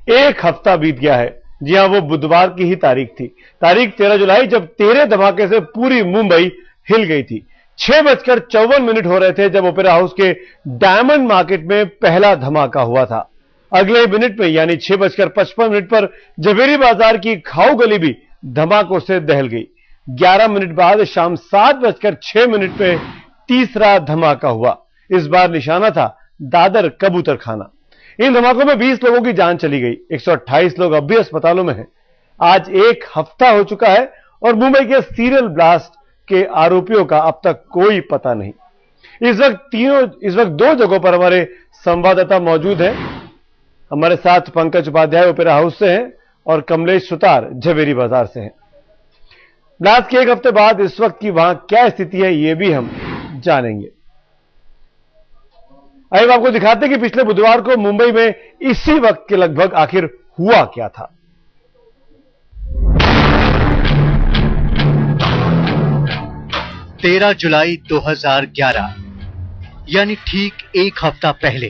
एक हफ्ता बीत गया है। जी हां, वो बुधवार की ही तारीख थी, तारीख 13 जुलाई, जब 13 धमाके से पूरी मुंबई हिल गई थी। 6:54 हो रहे थे जब ओपेरा हाउस के डायमंड मार्केट में पहला धमाका हुआ था। अगले मिनट में यानी 6:55 पर जवेरी बाजार की खाऊ गली भी धमाकों से दहल गई। 11 मिनट बाद शाम 7:06 पे तीसरा धमाका हुआ। इस बार निशाना था दादर कबूतर खाना। इन धमाकों में 20 लोगों की जान चली गई। 128 लोग अब भी अस्पतालों में हैं। आज एक हफ्ता हो चुका है और मुंबई के सीरियल ब्लास्ट के आरोपियों का अब तक कोई पता नहीं। इस वक्त दो जगहों पर हमारे संवाददाता मौजूद हैं। हमारे साथ पंकज उपाध्याय ओपेरा हाउस से हैं और कमलेश सुतार झवेरी बाजार से हैं। ब्लास्ट के एक हफ्ते बाद इस वक्त की वहां क्या स्थिति है, यह भी हम जानेंगे। आइए आपको दिखाते हैं कि पिछले बुधवार को मुंबई में इसी वक्त के लगभग आखिर हुआ क्या था। तेरह जुलाई 2011 यानी ठीक एक हफ्ता पहले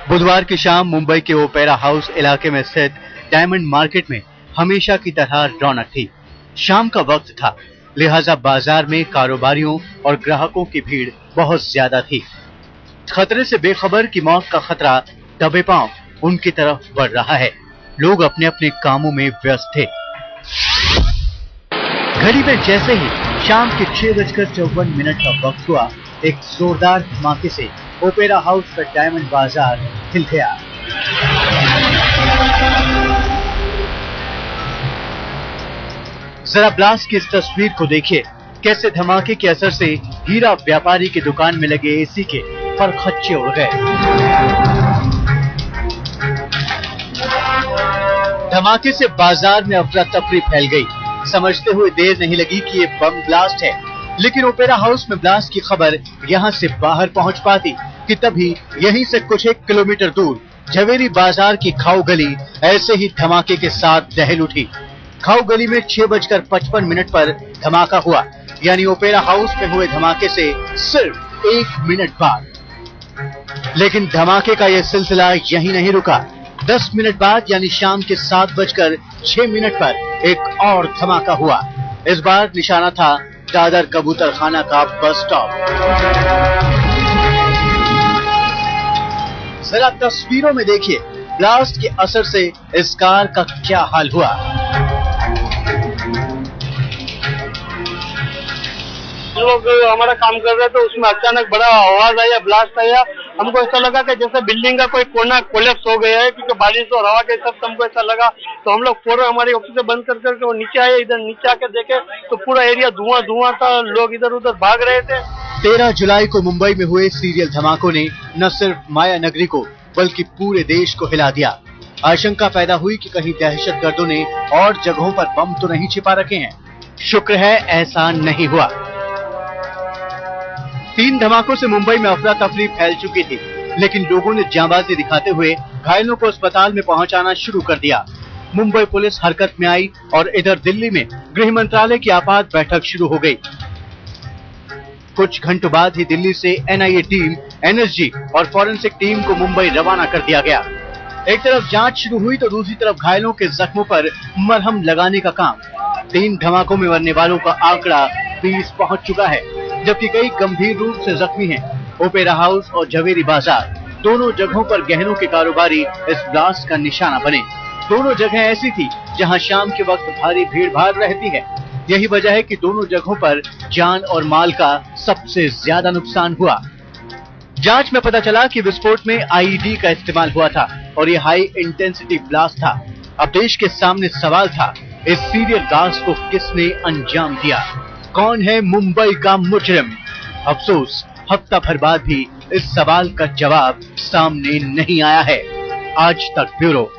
बुधवार की शाम मुंबई के ओपेरा हाउस इलाके में स्थित डायमंड मार्केट में हमेशा की तरह रौनक थी। शाम का वक्त था, लिहाजा बाजार में कारोबारियों और ग्राहकों की भीड़ बहुत ज्यादा थी। खतरे से बेखबर कि मौत का खतरा दबे पांव उनकी तरफ बढ़ रहा है। लोग अपने अपने कामों में व्यस्त थे। घड़ी में जैसे ही शाम के 6:54 का वक्त हुआ, एक जोरदार धमाके से ओपेरा हाउस का डायमंड बाजार हिल गया। जरा ब्लास्ट की इस तस्वीर को देखिए, कैसे धमाके के असर से हीरा व्यापारी की दुकान में लगे एसी के परखच्चे उड़ गए। धमाके से बाजार में अफरा तफरी फैल गई। समझते हुए देर नहीं लगी कि ये बम ब्लास्ट है, लेकिन ओपेरा हाउस में ब्लास्ट की खबर यहां से बाहर पहुंच पाती कि तभी यहीं से कुछ 1 किलोमीटर दूर झवेरी बाजार की खाऊ गली ऐसे ही धमाके के साथ दहल उठी। खाऊ गली में 6:55 पर धमाका हुआ, यानी ओपेरा हाउस में हुए धमाके से सिर्फ 1 मिनट बाद। लेकिन धमाके का यह सिलसिला यहीं नहीं रुका। 10 मिनट बाद यानी शाम के 7:06 पर एक और धमाका हुआ। इस बार निशाना था दादर कबूतर खाना का बस स्टॉप। जरा तस्वीरों में देखिए ब्लास्ट के असर से इस कार का क्या हाल हुआ। लोग हमारा काम कर रहे थे, उसमें अचानक बड़ा आवाज आया, ब्लास्ट आया। हमको ऐसा लगा कि जैसे बिल्डिंग का कोई कोना कोलैप्स हो गया है, क्योंकि बारिश और हवा के सब हमको ऐसा लगा। तो हम लोग फौरन हमारी ऑफिस बंद कर करके वो नीचे आए। इधर नीचे आके देखे तो पूरा एरिया धुआं धुआं था, लोग इधर उधर भाग रहे थे। 13 जुलाई को मुंबई में हुए सीरियल धमाकों ने न सिर्फ माया नगरी को बल्कि पूरे देश को हिला दिया। आशंका पैदा हुई कि कहीं दहशतगर्दों ने और जगहों पर बम तो नहीं छिपा रखे हैं। शुक्र है ऐसा नहीं हुआ। 3 धमाकों से मुंबई में अफरा तफरी फैल चुकी थी, लेकिन लोगों ने जांबाजी दिखाते हुए घायलों को अस्पताल में पहुंचाना शुरू कर दिया। मुंबई पुलिस हरकत में आई और इधर दिल्ली में गृह मंत्रालय की आपात बैठक शुरू हो गई। कुछ घंटों बाद ही दिल्ली से एनआईए टीम, एनएसजी और फॉरेंसिक टीम को मुंबई रवाना कर दिया गया। एक तरफ जांच शुरू हुई तो दूसरी तरफ घायलों के जख्मों पर मरहम लगाने का काम। 3 धमाकों में मरने वालों का आंकड़ा 20 पहुंच चुका है, जबकि कई गंभीर रूप से जख्मी हैं। ओपेरा हाउस और झवेरी बाजार दोनों जगहों पर गहनों के कारोबारी इस ब्लास्ट का निशाना बने। दोनों जगह ऐसी थी जहां शाम के वक्त भारी भीड़ भाड़ रहती है। यही वजह है कि दोनों जगहों पर जान और माल का सबसे ज्यादा नुकसान हुआ। जांच में पता चला कि विस्फोट में आईईडी का इस्तेमाल हुआ था और ये हाई इंटेंसिटी ब्लास्ट था। अब देश के सामने सवाल था, इस सीरियल ब्लास्ट को किसने अंजाम दिया? कौन है मुंबई का मुजरिम? अफसोस हफ्ता भर बाद भी इस सवाल का जवाब सामने नहीं आया है। आज तक ब्यूरो।